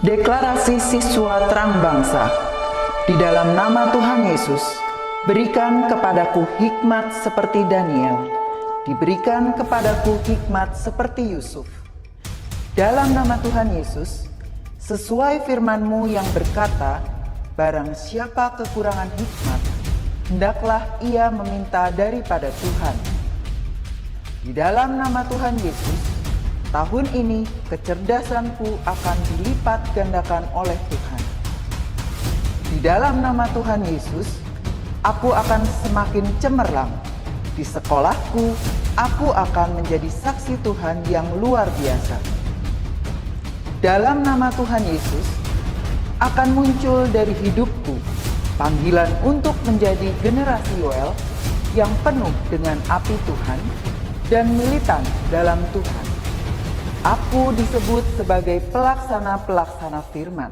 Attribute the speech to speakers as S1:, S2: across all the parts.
S1: Deklarasi siswa terang bangsa. Di dalam nama Tuhan Yesus, berikan kepadaku hikmat seperti Daniel. Diberikan kepadaku hikmat seperti Yusuf. Dalam nama Tuhan Yesus, sesuai firman-Mu yang berkata, barang siapa kekurangan hikmat, hendaklah ia meminta daripada Tuhan. Di dalam nama Tuhan Yesus, tahun ini kecerdasanku akan dilipat gandakan oleh Tuhan. Di dalam nama Tuhan Yesus, aku akan semakin cemerlang. Di sekolahku, aku akan menjadi saksi Tuhan yang luar biasa. Dalam nama Tuhan Yesus, akan muncul dari hidupku panggilan untuk menjadi generasi Yoel yang penuh dengan api Tuhan dan militan dalam Tuhan. Aku disebut sebagai pelaksana-pelaksana firman.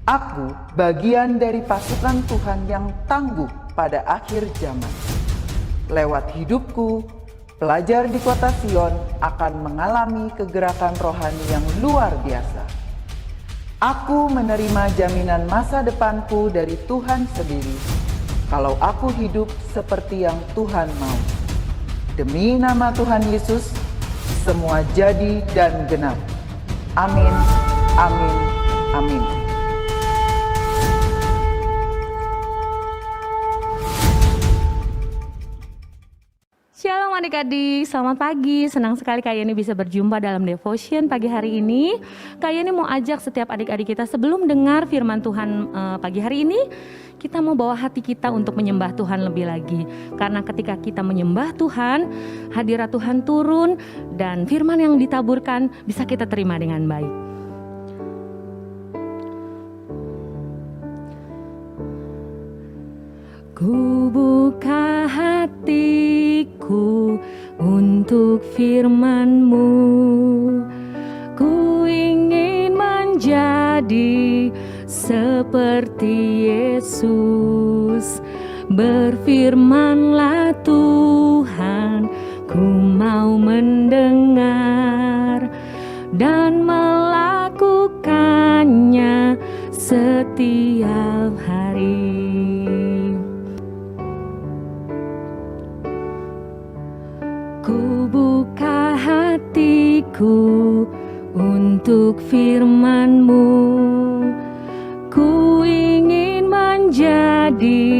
S1: Aku bagian dari pasukan Tuhan yang tangguh pada akhir zaman. Lewat hidupku, pelajar di kota Sion akan mengalami kegerakan rohani yang luar biasa. Aku menerima jaminan masa depanku dari Tuhan sendiri, kalau aku hidup seperti yang Tuhan mau. Demi nama Tuhan Yesus, semua jadi dan genap. Amin, amin, amin.
S2: Shalom adik-adik, selamat pagi. Senang sekali Kak Yeni bisa berjumpa dalam devotion pagi hari ini. Kak Yeni mau ajak setiap adik-adik kita sebelum dengar firman Tuhan pagi hari ini, kita mau bawa hati kita untuk menyembah Tuhan lebih lagi. Karena ketika kita menyembah Tuhan, hadirat Tuhan turun dan firman yang ditaburkan bisa kita terima dengan baik. Ku buka hatiku untuk firman-Mu. Ku ingin menjadi seperti Yesus. Berfirmanlah Tuhan, ku mau mendengar dan melakukannya setiap hari. Ku buka hatiku untuk firman-Mu. Ku ingin menjadi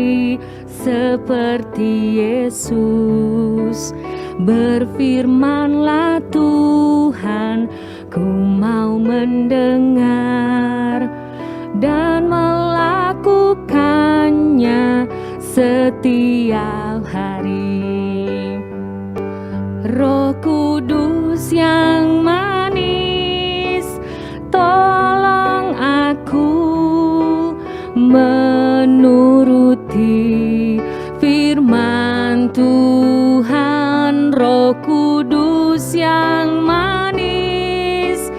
S2: seperti Yesus. Berfirmanlah Tuhan, ku mau mendengar dan melakukannya setiap hari. Roh Kudus yang manis, tolong aku menuruti firman Tuhan. Roh Kudus yang manis,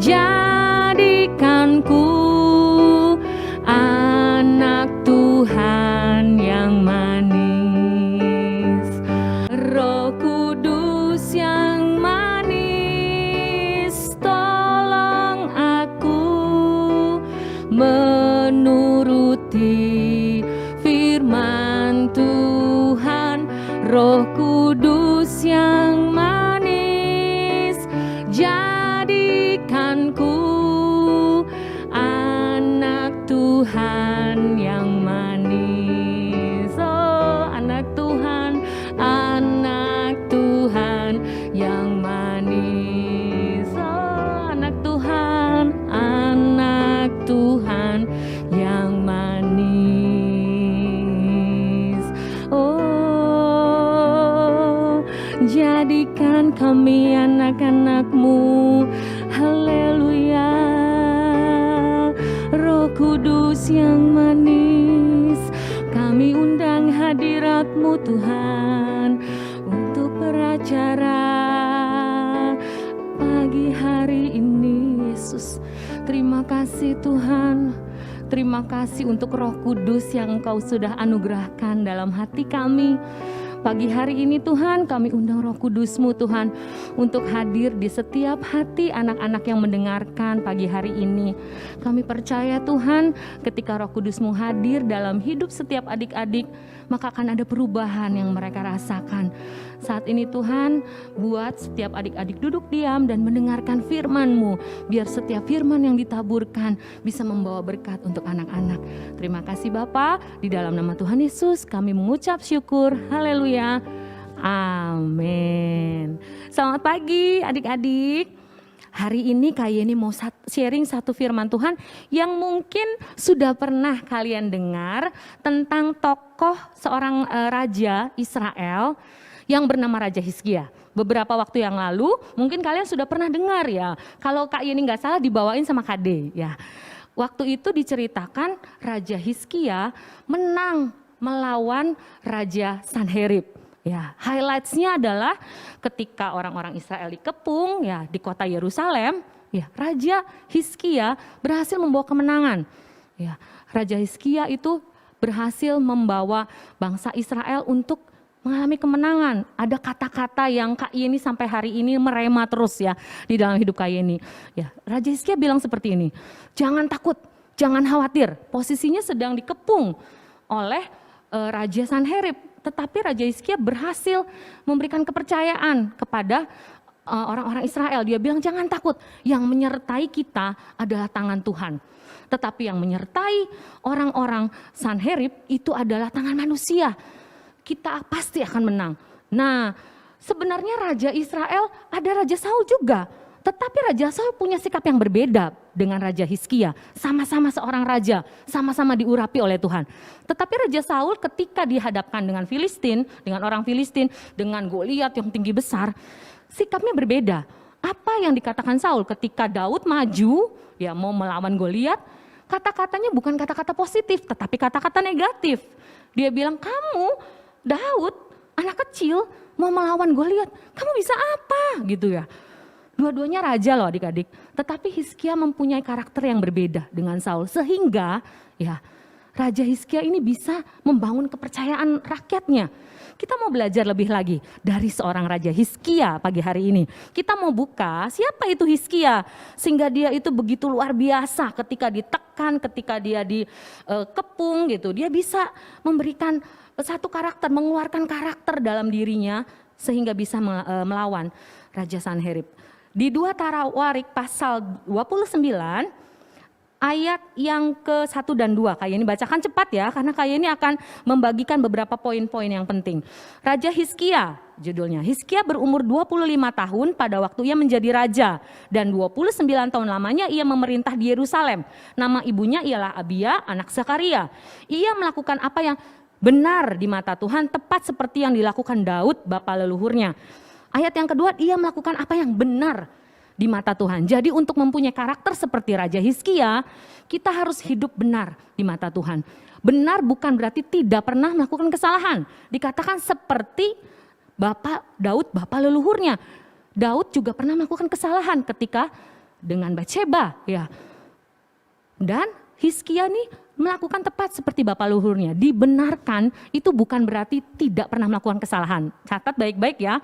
S2: jadikanku anak Tuhan yang manis. Roh Kudus yang manis, tolong aku menuruti firman Tuhan. Roh Kudus yang manis, jadikanku anak Tuhan yang manis. Oh, anak Tuhan, anak Tuhan yang manis. Oh, anak Tuhan, anak Tuhan yang manis. Oh, jadikan kami anak-anak-Mu. Haleluya. Roh Kudus yang manis, kami undang hadirat-Mu Tuhan untuk beracara pagi hari ini. Yesus, terima kasih Tuhan. Terima kasih untuk Roh Kudus yang Engkau sudah anugerahkan dalam hati kami. Pagi hari ini Tuhan, kami undang Roh Kudus-Mu Tuhan untuk hadir di setiap hati anak-anak yang mendengarkan pagi hari ini. Kami percaya Tuhan, ketika Roh Kudus-Mu hadir dalam hidup setiap adik-adik, maka akan ada perubahan yang mereka rasakan. Saat ini Tuhan, buat setiap adik-adik duduk diam dan mendengarkan firman-Mu, biar setiap firman yang ditaburkan bisa membawa berkat untuk anak-anak. Terima kasih Bapa, di dalam nama Tuhan Yesus kami mengucap syukur. Haleluya. Amin. Selamat pagi adik-adik. Hari ini Kak Yeni mau sharing satu firman Tuhan yang mungkin sudah pernah kalian dengar tentang tokoh seorang raja Israel yang bernama Raja Hizkia. Beberapa waktu yang lalu mungkin kalian sudah pernah dengar ya. Kalau Kak Yeni nggak salah dibawain sama Kade ya. Waktu itu diceritakan Raja Hizkia menang melawan Raja Sanherib. Ya, highlights-nya adalah ketika orang-orang Israel dikepung ya di kota Yerusalem, ya Raja Hizkia berhasil membawa kemenangan. Ya, Raja Hizkia itu berhasil membawa bangsa Israel untuk mengalami kemenangan. Ada kata-kata yang Kak Yeni sampai hari ini merema terus ya di dalam hidup Kak Yeni. Ya, Raja Hizkia bilang seperti ini, jangan takut, jangan khawatir, posisinya sedang dikepung oleh Raja Sanherib. Tetapi Raja Hizkia berhasil memberikan kepercayaan kepada orang-orang Israel. Dia bilang jangan takut, yang menyertai kita adalah tangan Tuhan. Tetapi yang menyertai orang-orang Sanherib itu adalah tangan manusia. Kita pasti akan menang. Nah, sebenarnya Raja Israel ada Raja Saul juga. Tetapi Raja Saul punya sikap yang berbeda dengan Raja Hizkia. Sama-sama seorang raja, sama-sama diurapi oleh Tuhan. Tetapi Raja Saul ketika dihadapkan dengan Filistin, dengan orang Filistin, dengan Goliat yang tinggi besar, sikapnya berbeda. Apa yang dikatakan Saul ketika Daud maju, ya mau melawan Goliat, kata-katanya bukan kata-kata positif, tetapi kata-kata negatif. Dia bilang, kamu Daud, anak kecil, mau melawan Goliat, kamu bisa apa? Gitu ya. Dua-duanya raja loh adik-adik, tetapi Hizkia mempunyai karakter yang berbeda dengan Saul. Sehingga ya Raja Hizkia ini bisa membangun kepercayaan rakyatnya. Kita mau belajar lebih lagi dari seorang Raja Hizkia pagi hari ini. Kita mau buka siapa itu Hizkia, sehingga dia itu begitu luar biasa ketika ditekan, ketika dia dikepung gitu. Dia bisa memberikan satu karakter, mengeluarkan karakter dalam dirinya sehingga bisa melawan Raja Sanherib. Di 2 Tawarik pasal 29 ayat yang ke-1 dan 2. Kayak ini bacakan cepat ya karena kayak ini akan membagikan beberapa poin-poin yang penting. Raja Hizkia judulnya. Hizkia berumur 25 tahun pada waktu ia menjadi raja dan 29 tahun lamanya ia memerintah di Yerusalem. Nama ibunya ialah Abia anak Zakaria. Ia melakukan apa yang benar di mata Tuhan tepat seperti yang dilakukan Daud bapa leluhurnya. Ayat yang kedua, dia melakukan apa yang benar di mata Tuhan. Jadi untuk mempunyai karakter seperti Raja Hizkia, kita harus hidup benar di mata Tuhan. Benar bukan berarti tidak pernah melakukan kesalahan. Dikatakan seperti Bapak Daud, bapak leluhurnya. Daud juga pernah melakukan kesalahan ketika dengan Batsheba. Ya. Dan Hizkia nih melakukan tepat seperti bapak leluhurnya. Dibenarkan itu bukan berarti tidak pernah melakukan kesalahan. Catat baik-baik ya.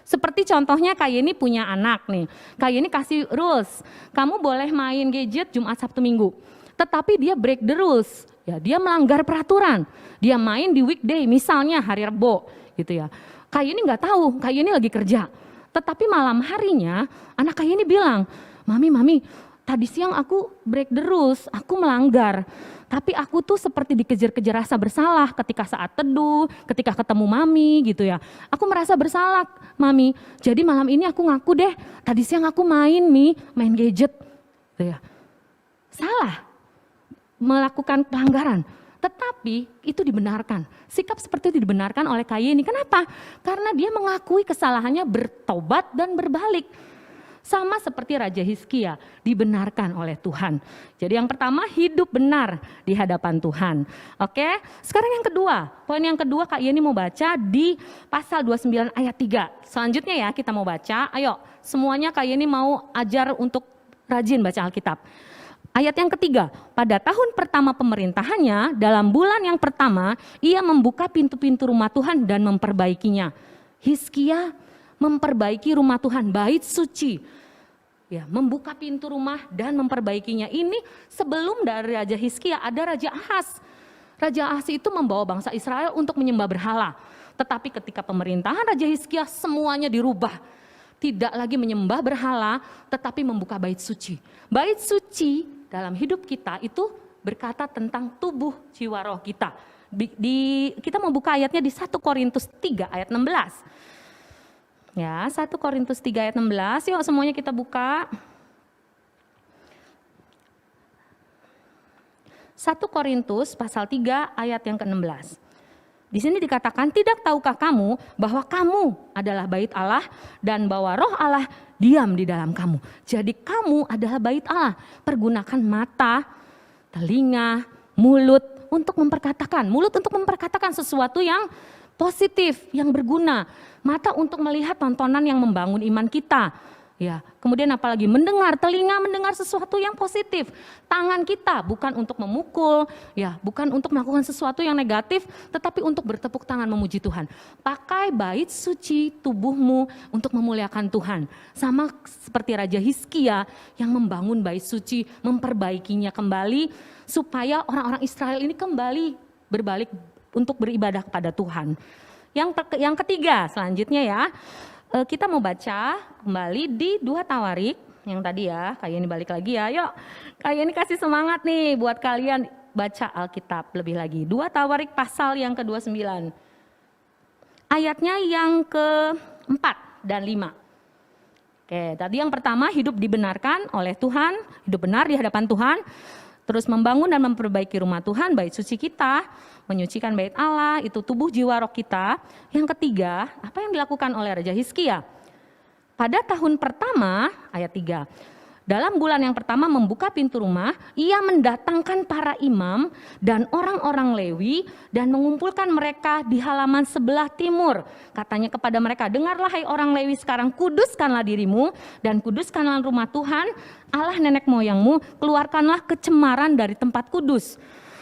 S2: Seperti contohnya Kak Yeni punya anak nih. Kak Yeni kasih rules. Kamu boleh main gadget Jumat, Sabtu, Minggu. Tetapi dia break the rules. Ya, dia melanggar peraturan. Dia main di weekday misalnya hari Rebo gitu ya. Kak Yeni nggak tahu, Kak Yeni lagi kerja. Tetapi malam harinya anak Kak Yeni bilang, Mami, tadi siang aku break the rules, aku melanggar. Tapi aku tuh seperti dikejar-kejar rasa bersalah ketika saat teduh, ketika ketemu Mami gitu ya. Aku merasa bersalah Mami, jadi malam ini aku ngaku deh, tadi siang aku main gadget. Gitu ya. Salah, melakukan pelanggaran. Tetapi itu dibenarkan, sikap seperti itu dibenarkan oleh Kak Yeni. Kenapa? Karena dia mengakui kesalahannya, bertobat dan berbalik. Sama seperti Raja Hizkia, dibenarkan oleh Tuhan. Jadi yang pertama, hidup benar di hadapan Tuhan. Oke, sekarang yang kedua. Poin yang kedua Kak Yeni mau baca di pasal 29 ayat 3. Selanjutnya ya kita mau baca, ayo semuanya Kak Yeni mau ajar untuk rajin baca Alkitab. Ayat yang ketiga, pada tahun pertama pemerintahannya, dalam bulan yang pertama, ia membuka pintu-pintu rumah Tuhan dan memperbaikinya. Hizkia memperbaiki rumah Tuhan, bait suci. Ya, membuka pintu rumah dan memperbaikinya. Ini sebelum dari Raja Hizkia ada Raja Ahaz. Raja Ahaz itu membawa bangsa Israel untuk menyembah berhala. Tetapi ketika pemerintahan Raja Hizkia semuanya dirubah. Tidak lagi menyembah berhala, tetapi membuka bait suci. Bait suci dalam hidup kita itu berkata tentang tubuh jiwa roh kita. Kita mau buka ayatnya di 1 Korintus 3 ayat 16. Ya, 1 Korintus 3 ayat 16, yuk semuanya kita buka. 1 Korintus pasal 3 ayat yang ke-16. Di sini dikatakan, tidak tahukah kamu bahwa kamu adalah bait Allah dan bahwa roh Allah diam di dalam kamu. Jadi kamu adalah bait Allah. Pergunakan mata, telinga, mulut untuk memperkatakan. Mulut untuk memperkatakan sesuatu yang positif, yang berguna. Mata untuk melihat tontonan yang membangun iman kita. Ya, kemudian apalagi mendengar, telinga mendengar sesuatu yang positif. Tangan kita bukan untuk memukul, ya, bukan untuk melakukan sesuatu yang negatif, tetapi untuk bertepuk tangan memuji Tuhan. Pakai bait suci tubuhmu untuk memuliakan Tuhan. Sama seperti Raja Hizkia yang membangun bait suci, memperbaikinya kembali supaya orang-orang Israel ini kembali berbalik untuk beribadah kepada Tuhan. Yang ketiga selanjutnya ya. Kita mau baca kembali di 2 Tawarik yang tadi ya, kayak ini balik lagi ya. Yuk, kayak ini kasih semangat nih buat kalian baca Alkitab lebih lagi. 2 Tawarik pasal yang ke-29. Ayatnya yang ke-4 dan 5. Oke, tadi yang pertama hidup dibenarkan oleh Tuhan, hidup benar di hadapan Tuhan. Terus membangun dan memperbaiki rumah Tuhan, bait suci kita, menyucikan bait Allah, itu tubuh jiwa roh kita. Yang ketiga, apa yang dilakukan oleh Raja Hizkia? Pada tahun pertama, ayat 3, dalam bulan yang pertama membuka pintu rumah, ia mendatangkan para imam dan orang-orang Lewi dan mengumpulkan mereka di halaman sebelah timur. Katanya kepada mereka, dengarlah hai orang Lewi sekarang, kuduskanlah dirimu dan kuduskanlah rumah Tuhan, Allah nenek moyangmu, keluarkanlah kecemaran dari tempat kudus.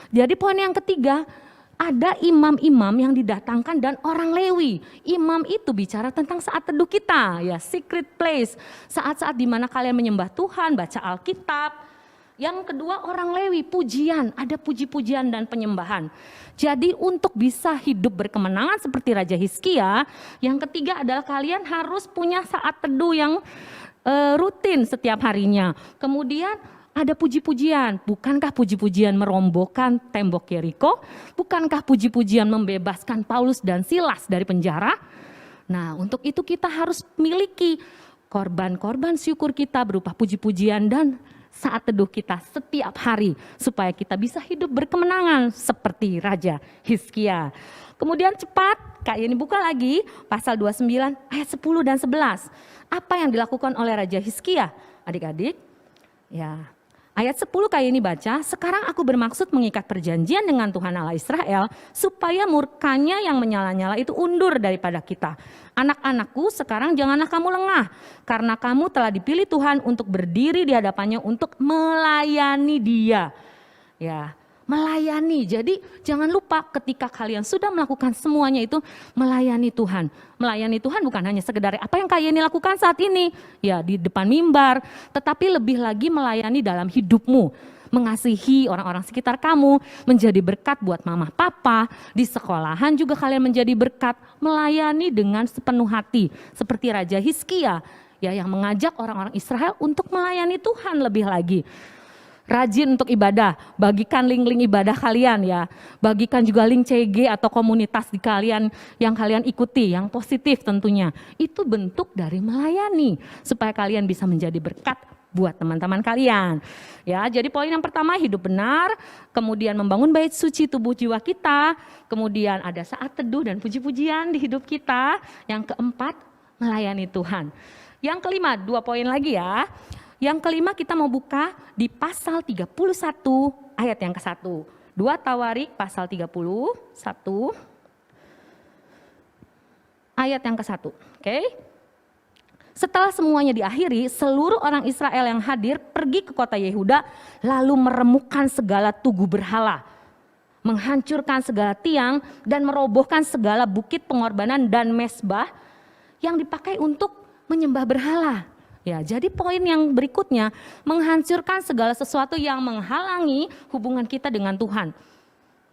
S2: Jadi poin yang ketiga, ada imam-imam yang didatangkan dan orang Lewi. Imam itu bicara tentang saat teduh kita, ya, secret place. Saat-saat di mana kalian menyembah Tuhan, baca Alkitab. Yang kedua orang Lewi, pujian, ada puji-pujian dan penyembahan. Jadi untuk bisa hidup berkemenangan seperti Raja Hizkia, yang ketiga adalah kalian harus punya saat teduh yang rutin setiap harinya. Kemudian ada puji-pujian, bukankah puji-pujian merombokkan tembok Yeriko? Bukankah puji-pujian membebaskan Paulus dan Silas dari penjara? Nah, untuk itu kita harus miliki korban-korban syukur kita berupa puji-pujian dan saat teduh kita setiap hari supaya kita bisa hidup berkemenangan seperti Raja Hizkia. Kemudian cepat, Kak Yeni buka lagi pasal 29 ayat 10 dan 11. Apa yang dilakukan oleh Raja Hizkia? Adik-adik, ya. Ayat 10 kayak ini baca, sekarang aku bermaksud mengikat perjanjian dengan Tuhan Allah Israel supaya murkanya yang menyala-nyala itu undur daripada kita. Anak-anakku, sekarang janganlah kamu lengah karena kamu telah dipilih Tuhan untuk berdiri di hadapannya untuk melayani Dia. Ya, melayani. Jadi jangan lupa ketika kalian sudah melakukan semuanya itu melayani Tuhan. Melayani Tuhan bukan hanya sekedar apa yang kalian lakukan saat ini, ya di depan mimbar, tetapi lebih lagi melayani dalam hidupmu. Mengasihi orang-orang sekitar kamu, menjadi berkat buat mama papa, di sekolahan juga kalian menjadi berkat, melayani dengan sepenuh hati. Seperti Raja Hizkia ya, yang mengajak orang-orang Israel untuk melayani Tuhan lebih lagi. Rajin untuk ibadah, bagikan link-link ibadah kalian ya. Bagikan juga link CG atau komunitas di kalian yang kalian ikuti, yang positif tentunya. Itu bentuk dari melayani, supaya kalian bisa menjadi berkat buat teman-teman kalian. Ya, jadi poin yang pertama hidup benar, kemudian membangun bait suci tubuh jiwa kita, kemudian ada saat teduh dan puji-pujian di hidup kita. Yang keempat, melayani Tuhan. Yang kelima, 2 poin lagi ya. Yang kelima kita mau buka di pasal 31 ayat yang ke-1. 2 Tawarik pasal 31 ayat yang ke-1. Oke. Setelah semuanya diakhiri, seluruh orang Israel yang hadir pergi ke kota Yehuda, lalu meremukkan segala tugu berhala, menghancurkan segala tiang, dan merobohkan segala bukit pengorbanan dan mezbah yang dipakai untuk menyembah berhala. Ya, jadi poin yang berikutnya, menghancurkan segala sesuatu yang menghalangi hubungan kita dengan Tuhan.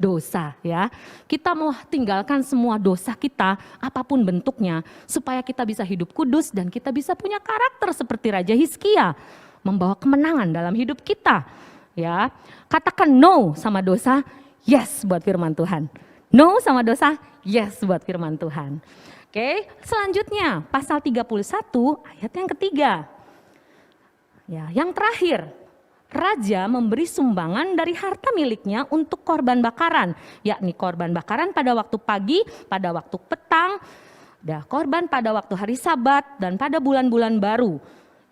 S2: Dosa, ya. Kita mau tinggalkan semua dosa kita, apapun bentuknya, supaya kita bisa hidup kudus dan kita bisa punya karakter seperti Raja Hizkia, membawa kemenangan dalam hidup kita. Ya, katakan no sama dosa, yes buat firman Tuhan. No sama dosa, yes buat firman Tuhan. Oke, selanjutnya pasal 31 ayat yang ketiga. Ya, yang terakhir, raja memberi sumbangan dari harta miliknya untuk korban bakaran, yakni korban bakaran pada waktu pagi, pada waktu petang, korban pada waktu hari Sabat dan pada bulan-bulan baru.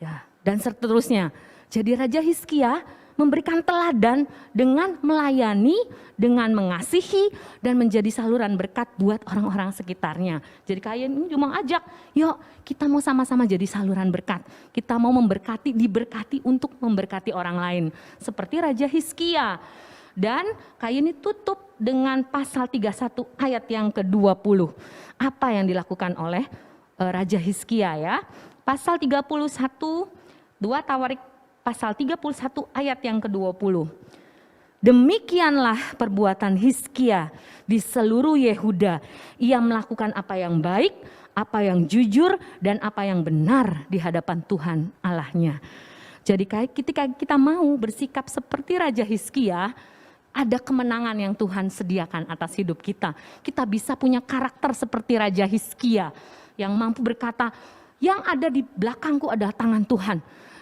S2: Ya, dan seterusnya. Jadi Raja Hizkia memberikan teladan dengan melayani, dengan mengasihi, dan menjadi saluran berkat buat orang-orang sekitarnya. Jadi kalian ini cuma ajak, yuk kita mau sama-sama jadi saluran berkat. Kita mau memberkati, diberkati untuk memberkati orang lain. Seperti Raja Hizkia. Dan kayak ini tutup dengan pasal 31 ayat yang ke-20. Apa yang dilakukan oleh Raja Hizkia ya. Pasal 31, 2 Tawarik pasal 31 ayat yang ke-20. Demikianlah perbuatan Hizkia di seluruh Yehuda. Ia melakukan apa yang baik, apa yang jujur, dan apa yang benar di hadapan Tuhan Allahnya. Jadi ketika kita mau bersikap seperti Raja Hizkia, ada kemenangan yang Tuhan sediakan atas hidup kita. Kita bisa punya karakter seperti Raja Hizkia yang mampu berkata, yang ada di belakangku adalah tangan Tuhan.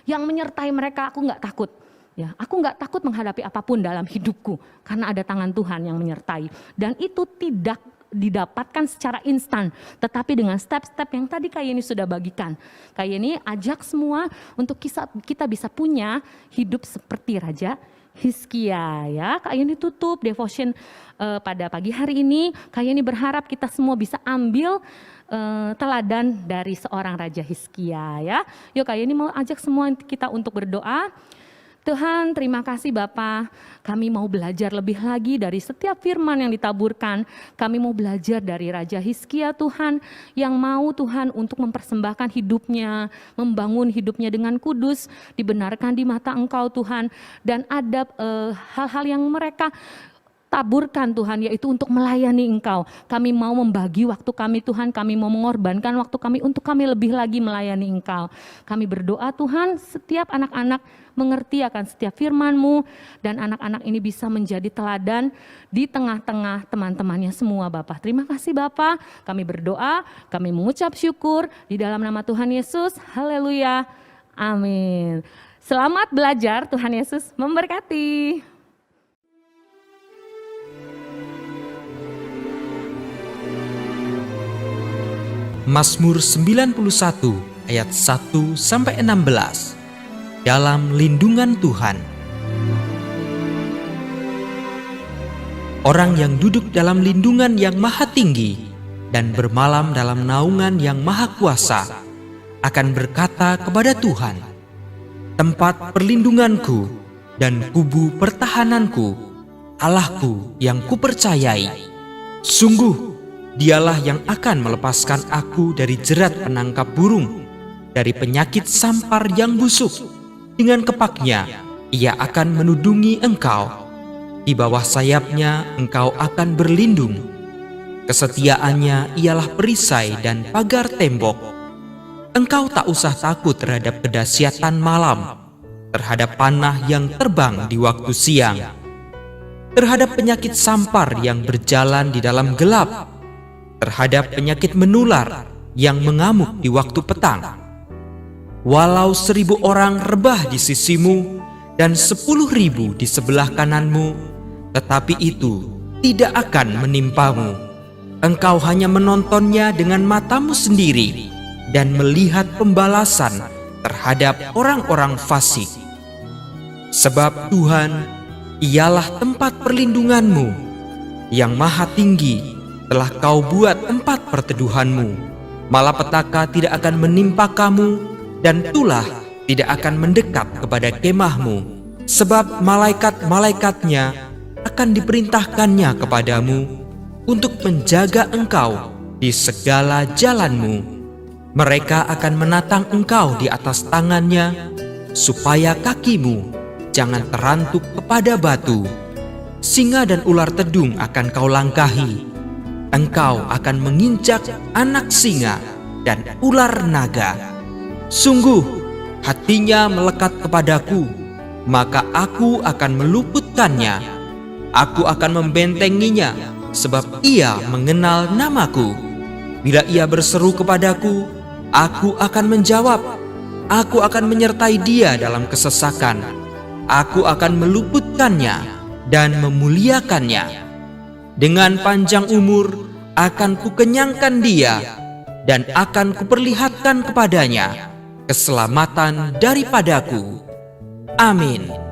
S2: Yang menyertai mereka, aku nggak takut. Ya, aku nggak takut menghadapi apapun dalam hidupku karena ada tangan Tuhan yang menyertai. Dan itu tidak didapatkan secara instan, tetapi dengan step-step yang tadi Kak Yeni sudah bagikan. Kak Yeni ajak semua untuk kita bisa punya hidup seperti Raja Hizkia ya. Kak Yeni tutup devotion pada pagi hari ini. Kak Yeni berharap kita semua bisa ambil teladan dari seorang Raja Hizkia ya. Yuk Kak Yeni mau ajak semua kita untuk berdoa. Tuhan, terima kasih Bapa, kami mau belajar lebih lagi dari setiap firman yang ditaburkan. Kami mau belajar dari Raja Hizkia Tuhan, yang mau Tuhan untuk mempersembahkan hidupnya, membangun hidupnya dengan kudus, dibenarkan di mata Engkau Tuhan. Dan ada hal-hal yang mereka taburkan Tuhan, yaitu untuk melayani Engkau. Kami mau membagi waktu kami Tuhan, kami mau mengorbankan waktu kami untuk kami lebih lagi melayani Engkau. Kami berdoa Tuhan, setiap anak-anak mengerti akan setiap firman-Mu, dan anak-anak ini bisa menjadi teladan di tengah-tengah teman-temannya semua Bapa. Terima kasih Bapa, kami berdoa, kami mengucap syukur di dalam nama Tuhan Yesus. Haleluya, amin. Selamat belajar, Tuhan Yesus memberkati.
S3: Mazmur 91 ayat 1-16. Dalam lindungan Tuhan. Orang yang duduk dalam lindungan yang maha tinggi dan bermalam dalam naungan yang maha kuasa akan berkata kepada Tuhan, tempat perlindunganku dan kubu pertahananku, Allahku yang kupercayai. Sungguh Dialah yang akan melepaskan aku dari jerat penangkap burung, dari penyakit sampar yang busuk. Dengan kepaknya, ia akan menudungi engkau. Di bawah sayapnya, engkau akan berlindung. Kesetiaannya ialah perisai dan pagar tembok. Engkau tak usah takut terhadap kedahsyatan malam, terhadap panah yang terbang di waktu siang, terhadap penyakit sampar yang berjalan di dalam gelap, terhadap penyakit menular yang mengamuk di waktu petang. Walau 1000 orang rebah di sisimu dan 10.000 di sebelah kananmu, tetapi itu tidak akan menimpamu. Engkau hanya menontonnya dengan matamu sendiri dan melihat pembalasan terhadap orang-orang fasik. Sebab Tuhan ialah tempat perlindunganmu, yang maha tinggi telah kau buat tempat perteduhanmu. Malapetaka tidak akan menimpa kamu, dan tulah tidak akan mendekat kepada kemahmu, sebab malaikat-malaikatnya akan diperintahkannya kepadamu untuk menjaga engkau di segala jalanmu. Mereka akan menatang engkau di atas tangannya, supaya kakimu jangan terantuk kepada batu. Singa dan ular tedung akan kau langkahi. Engkau akan menginjak anak singa dan ular naga. Sungguh, hatinya melekat kepadaku, maka aku akan meluputkannya. Aku akan membentenginya, sebab ia mengenal namaku. Bila ia berseru kepadaku, aku akan menjawab. Aku akan menyertai dia dalam kesesakan. Aku akan meluputkannya dan memuliakannya. Dengan panjang umur akan kukenyangkan dia, dan akan kuperlihatkan kepadanya keselamatan daripadaku. Amin.